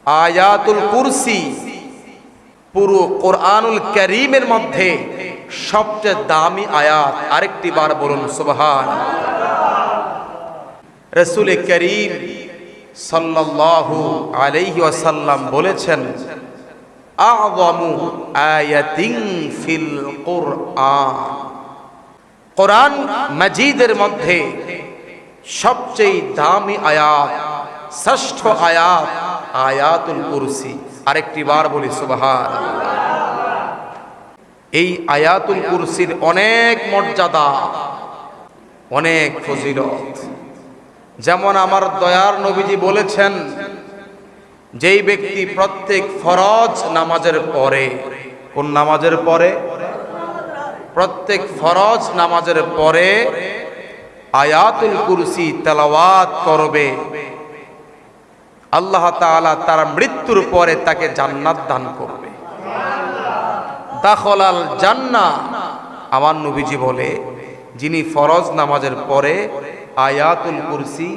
আয়াতুল কুরসি পুরো কোরআনুল কারীমের মধ্যে সবচেয়ে দামি আয়াত। আরেকটি বার বলুন সুবহানাল্লাহ। রাসূল করিম সাল্লাল্লাহু আলাইহি ওয়াসাল্লাম বলেছেন, আযমু আয়াতিন ফিল কুরআন, কোরআন মাজিদের মধ্যে সবচেয়ে দামি আয়াত, শ্রেষ্ঠ আয়াত আয়াতুল কুরসি। আরেকটি বার বলি সুবহানাল্লাহ। এই আয়াতুল কুরসির অনেক মর্যাদা, অনেক ফজিলত। যেমন আমার দয়ার নবীজি বলেছেন, যেই ব্যক্তি প্রত্যেক ফরজ নামাজের পরে, কোন নামাজের পরে? প্রত্যেক ফরজ নামাজের পরে আয়াতুল কুরসি তেলাওয়াত করবে, আল্লাহ তাআলা তার মৃত্যুর পরে তাকে জান্নাত দান করবে। দাখলাল জান্নাহ। আমার নবীজি বলে, যিনি ফরজ নামাজের পরে আয়াতুল কুরসি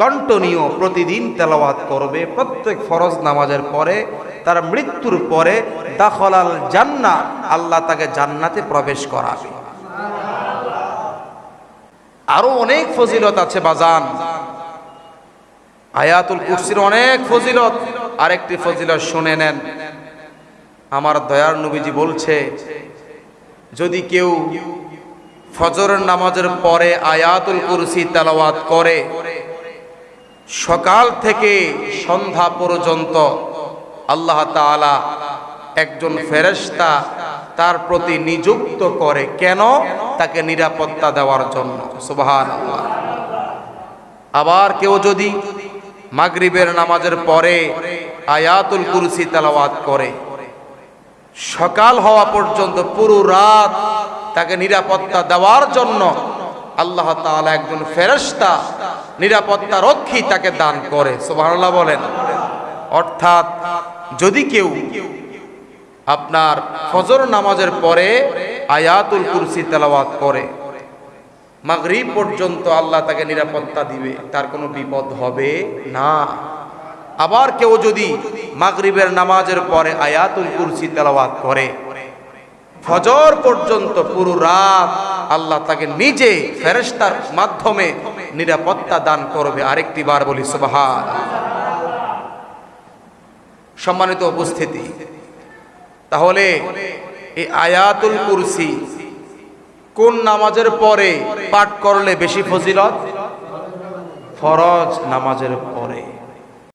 কন্টিনিউ প্রতিদিন তেলাওয়াত করবে, প্রত্যেক ফরজ নামাজের পরে, তার মৃত্যুর পরে দাখলাল জান্নাহ, আল্লাহ তাকে জান্নাতে প্রবেশ করাবে। আরো অনেক ফজিলত আছে বাজান, আয়াতুল কুরসির অনেক ফজিলত। আরেকটি ফজিলত শুনে নেন। আমার দয়ার নবীজি বলছে, যদি কেউ ফজরের নামাজের পরে আয়াতুল কুরসি তেলাওয়াত করে, সকাল থেকে সন্ধ্যা পর্যন্ত আল্লাহ তাআলা একজন ফেরেশতা তার প্রতি নিযুক্ত করে। কেন? তাকে নিরাপত্তা দেওয়ার জন্য। সুবহানাল্লাহ। আবার কেউ যদি মাগরিবের নামাজের পরে আয়াতুল কুরসি তেলাওয়াত করে, সকাল হওয়া পর্যন্ত পুরো রাত তাকে নিরাপত্তা দেওয়ার জন্য আল্লাহ তাআলা একজন ফেরেশতা নিরাপত্তা রক্ষী তাকে দান করে। সুবহানাল্লাহ বলেন। অর্থাৎ যদি কেউ আপনার ফজর নামাজের পরে আয়াতুল কুরসি তেলাওয়াত করে, মাগরিব পর্যন্ত আল্লাহ তাকে নিরাপত্তা দিবে, তার কোনো বিপদ হবে না। আবার কেউ যদি মাগরিবের নামাজের পরে আয়াতুল কুরসি তেলাওয়াত করে, ফজর পর্যন্ত পুরো রাত আল্লাহ তাকে নিজে ফেরেশতার মাধ্যমে নিরাপত্তা দান করবে। আরেকটি বার বলি সুবহানাল্লাহ। সম্মানিত উপস্থিতি, তাহলে এই আয়াতুল কুরসি কোন নামাজের পরে পাঠ করলে বেশি ফজিলত? ফরজ নামাজের